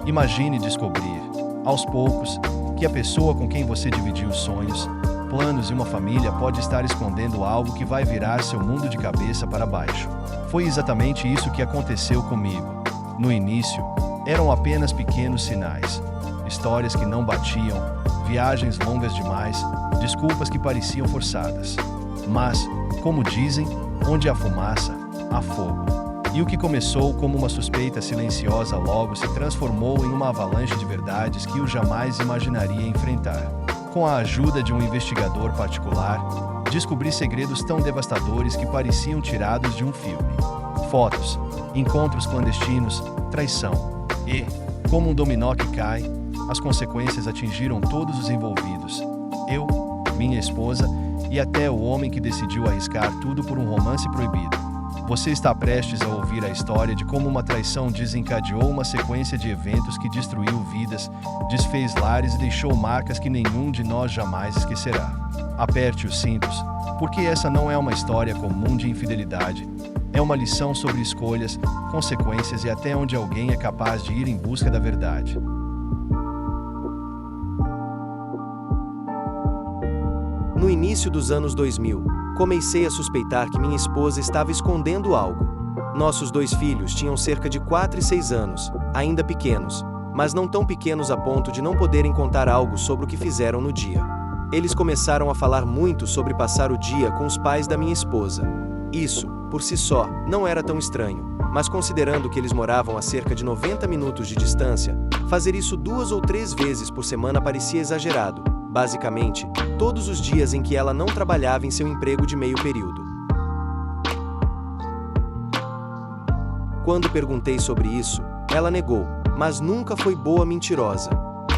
Imagine descobrir, aos poucos, que a pessoa com quem você dividiu sonhos, planos e uma família pode estar escondendo algo que vai virar seu mundo de cabeça para baixo. Foi exatamente isso que aconteceu comigo. No início, eram apenas pequenos sinais. Histórias que não batiam, viagens longas demais, desculpas que pareciam forçadas. Mas, como dizem, onde há fumaça, há fogo. E o que começou como uma suspeita silenciosa logo se transformou em uma avalanche de verdades que eu jamais imaginaria enfrentar. Com a ajuda de um investigador particular, descobri segredos tão devastadores que pareciam tirados de um filme. Fotos, encontros clandestinos, traição. E, como um dominó que cai, as consequências atingiram todos os envolvidos. Eu, minha esposa e até o homem que decidiu arriscar tudo por um romance proibido. Você está prestes a ouvir a história de como uma traição desencadeou uma sequência de eventos que destruiu vidas, desfez lares e deixou marcas que nenhum de nós jamais esquecerá. Aperte os cintos, porque essa não é uma história comum de infidelidade. É uma lição sobre escolhas, consequências e até onde alguém é capaz de ir em busca da verdade. No início dos anos 2000, comecei a suspeitar que minha esposa estava escondendo algo. Nossos 2 filhos tinham cerca de 4 e 6 anos, ainda pequenos, mas não tão pequenos a ponto de não poderem contar algo sobre o que fizeram no dia. Eles começaram a falar muito sobre passar o dia com os pais da minha esposa. Isso, por si só, não era tão estranho, mas considerando que eles moravam a cerca de 90 minutos de distância, fazer isso 2 ou 3 vezes por semana parecia exagerado. Basicamente, todos os dias em que ela não trabalhava em seu emprego de meio período. Quando perguntei sobre isso, ela negou, mas nunca foi boa mentirosa.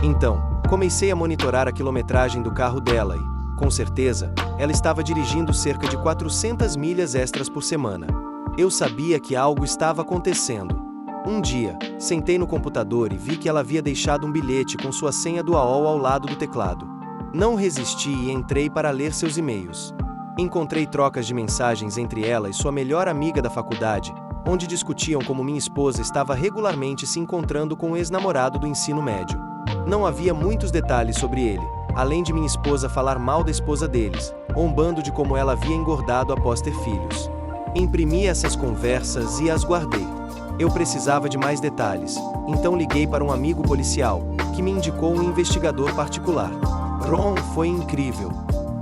Então, comecei a monitorar a quilometragem do carro dela e, com certeza, ela estava dirigindo cerca de 400 milhas extras por semana. Eu sabia que algo estava acontecendo. Um dia, sentei no computador e vi que ela havia deixado um bilhete com sua senha do AOL ao lado do teclado. Não resisti e entrei para ler seus e-mails. Encontrei trocas de mensagens entre ela e sua melhor amiga da faculdade, onde discutiam como minha esposa estava regularmente se encontrando com o ex-namorado do ensino médio. Não havia muitos detalhes sobre ele, além de minha esposa falar mal da esposa deles, zombando de como ela havia engordado após ter filhos. Imprimi essas conversas e as guardei. Eu precisava de mais detalhes, então liguei para um amigo policial, que me indicou um investigador particular. Ron foi incrível.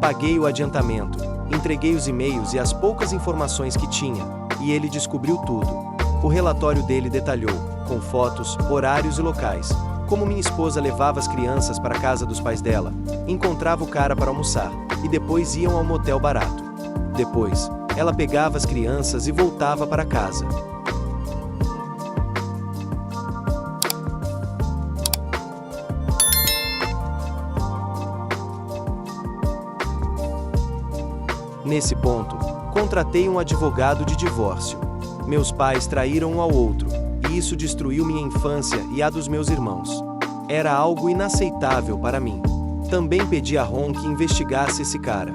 Paguei o adiantamento, entreguei os e-mails e as poucas informações que tinha, e ele descobriu tudo. O relatório dele detalhou, com fotos, horários e locais, como minha esposa levava as crianças para a casa dos pais dela, encontrava o cara para almoçar, e depois iam ao motel barato. Depois, ela pegava as crianças e voltava para casa. Nesse ponto, contratei um advogado de divórcio. Meus pais traíram um ao outro, e isso destruiu minha infância e a dos meus irmãos. Era algo inaceitável para mim. Também pedi a Ron que investigasse esse cara.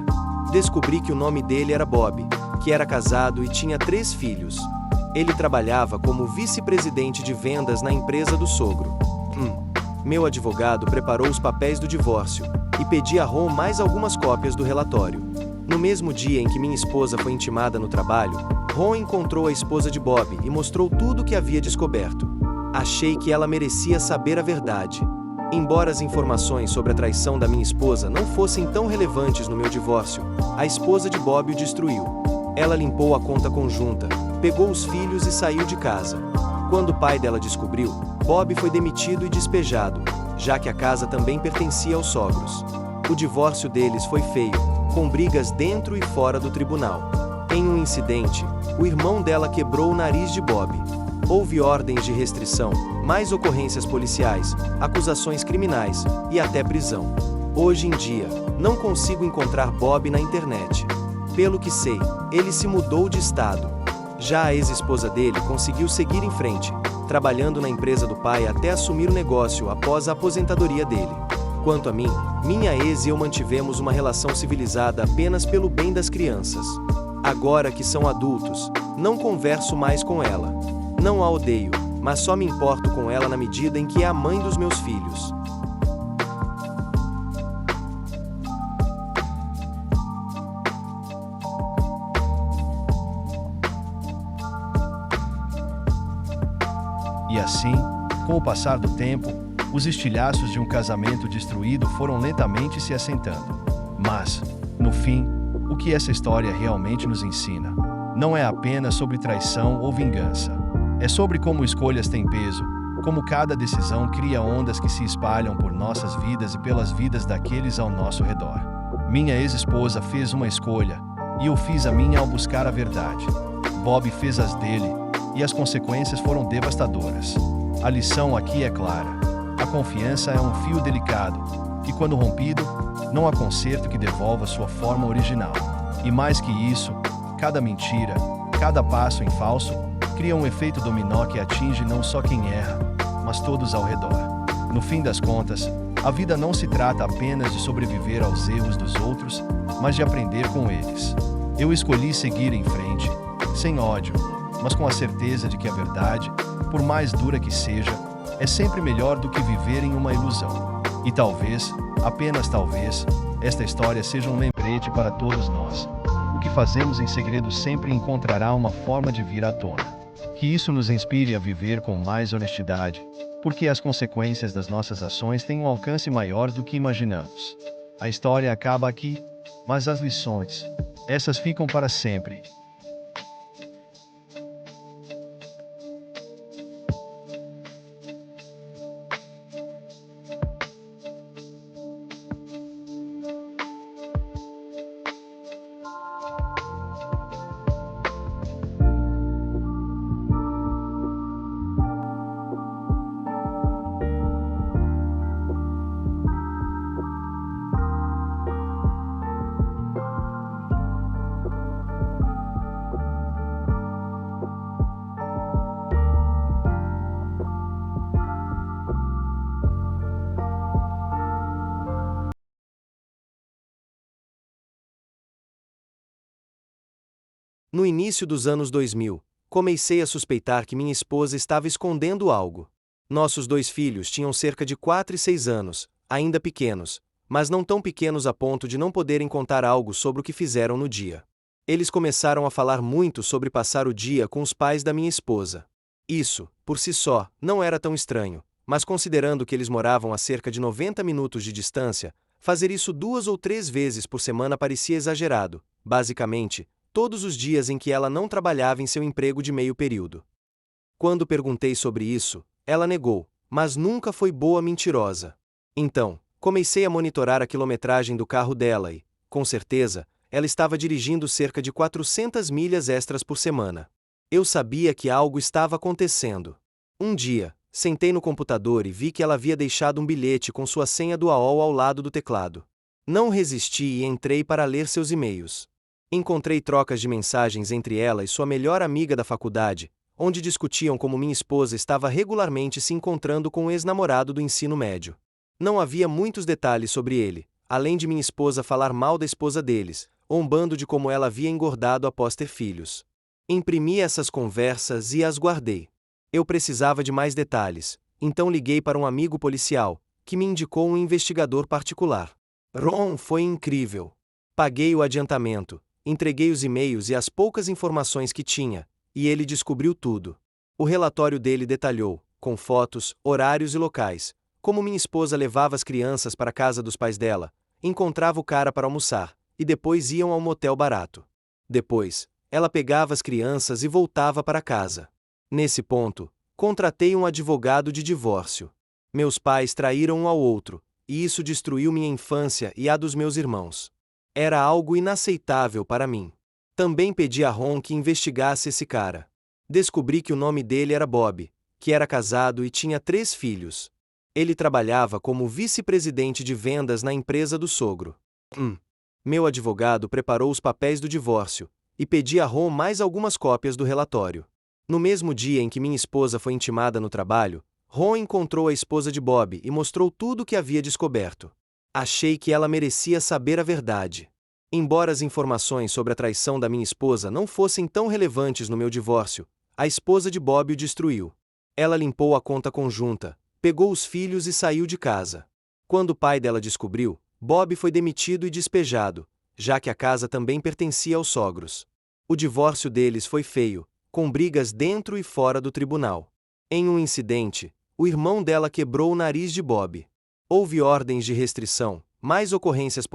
Descobri que o nome dele era Bob, que era casado e tinha 3 filhos. Ele trabalhava como vice-presidente de vendas na empresa do sogro. Meu advogado preparou os papéis do divórcio, e pedi a Ron mais algumas cópias do relatório. No mesmo dia em que minha esposa foi intimada no trabalho, Ron encontrou a esposa de Bob e mostrou tudo o que havia descoberto. Achei que ela merecia saber a verdade. Embora as informações sobre a traição da minha esposa não fossem tão relevantes no meu divórcio, a esposa de Bob o destruiu. Ela limpou a conta conjunta, pegou os filhos e saiu de casa. Quando o pai dela descobriu, Bob foi demitido e despejado, já que a casa também pertencia aos sogros. O divórcio deles foi feio, com brigas dentro e fora do tribunal. Em um incidente, o irmão dela quebrou o nariz de Bob. Houve ordens de restrição, mais ocorrências policiais, acusações criminais e até prisão. Hoje em dia, não consigo encontrar Bob na internet. Pelo que sei, ele se mudou de estado. Já a ex-esposa dele conseguiu seguir em frente, trabalhando na empresa do pai até assumir o negócio após a aposentadoria dele. Quanto a mim, minha ex e eu mantivemos uma relação civilizada apenas pelo bem das crianças. Agora que são adultos, não converso mais com ela. Não a odeio, mas só me importo com ela na medida em que é a mãe dos meus filhos. E assim, com o passar do tempo, os estilhaços de um casamento destruído foram lentamente se assentando. Mas, no fim, o que essa história realmente nos ensina não é apenas sobre traição ou vingança. É sobre como escolhas têm peso, como cada decisão cria ondas que se espalham por nossas vidas e pelas vidas daqueles ao nosso redor. Minha ex-esposa fez uma escolha, e eu fiz a minha ao buscar a verdade. Bob fez as dele, e as consequências foram devastadoras. A lição aqui é clara. A confiança é um fio delicado, e quando rompido, não há conserto que devolva sua forma original. E mais que isso, cada mentira, cada passo em falso, cria um efeito dominó que atinge não só quem erra, mas todos ao redor. No fim das contas, a vida não se trata apenas de sobreviver aos erros dos outros, mas de aprender com eles. Eu escolhi seguir em frente, sem ódio, mas com a certeza de que a verdade, por mais dura que seja, é sempre melhor do que viver em uma ilusão. E talvez, apenas talvez, esta história seja um lembrete para todos nós. O que fazemos em segredo sempre encontrará uma forma de vir à tona. Que isso nos inspire a viver com mais honestidade, porque as consequências das nossas ações têm um alcance maior do que imaginamos. A história acaba aqui, mas as lições, essas ficam para sempre. No início dos anos 2000, comecei a suspeitar que minha esposa estava escondendo algo. Nossos 2 filhos tinham cerca de 4 e 6 anos, ainda pequenos, mas não tão pequenos a ponto de não poderem contar algo sobre o que fizeram no dia. Eles começaram a falar muito sobre passar o dia com os pais da minha esposa. Isso, por si só, não era tão estranho, mas considerando que eles moravam a cerca de 90 minutos de distância, fazer isso 2 ou 3 vezes por semana parecia exagerado, basicamente, todos os dias em que ela não trabalhava em seu emprego de meio período. Quando perguntei sobre isso, ela negou, mas nunca foi boa mentirosa. Então, comecei a monitorar a quilometragem do carro dela e, com certeza, ela estava dirigindo cerca de 400 milhas extras por semana. Eu sabia que algo estava acontecendo. Um dia, sentei no computador e vi que ela havia deixado um bilhete com sua senha do AOL ao lado do teclado. Não resisti e entrei para ler seus e-mails. Encontrei trocas de mensagens entre ela e sua melhor amiga da faculdade, onde discutiam como minha esposa estava regularmente se encontrando com o ex-namorado do ensino médio. Não havia muitos detalhes sobre ele, além de minha esposa falar mal da esposa deles, zombando de como ela havia engordado após ter filhos. Imprimi essas conversas e as guardei. Eu precisava de mais detalhes, então liguei para um amigo policial, que me indicou um investigador particular. Ron foi incrível. Paguei o adiantamento, entreguei os e-mails e as poucas informações que tinha, e ele descobriu tudo. O relatório dele detalhou, com fotos, horários e locais, como minha esposa levava as crianças para a casa dos pais dela, encontrava o cara para almoçar, e depois iam ao motel barato. Depois, ela pegava as crianças e voltava para casa. Nesse ponto, contratei um advogado de divórcio. Meus pais traíram um ao outro, e isso destruiu minha infância e a dos meus irmãos. Era algo inaceitável para mim. Também pedi a Ron que investigasse esse cara. Descobri que o nome dele era Bob, que era casado e tinha 3 filhos. Ele trabalhava como vice-presidente de vendas na empresa do sogro. Meu advogado preparou os papéis do divórcio, e pedi a Ron mais algumas cópias do relatório. No mesmo dia em que minha esposa foi intimada no trabalho, Ron encontrou a esposa de Bob e mostrou tudo o que havia descoberto. Achei que ela merecia saber a verdade. Embora as informações sobre a traição da minha esposa não fossem tão relevantes no meu divórcio, a esposa de Bob o destruiu. Ela limpou a conta conjunta, pegou os filhos e saiu de casa. Quando o pai dela descobriu, Bob foi demitido e despejado, já que a casa também pertencia aos sogros. O divórcio deles foi feio, com brigas dentro e fora do tribunal. Em um incidente, o irmão dela quebrou o nariz de Bob. Houve ordens de restrição, mais ocorrências policiais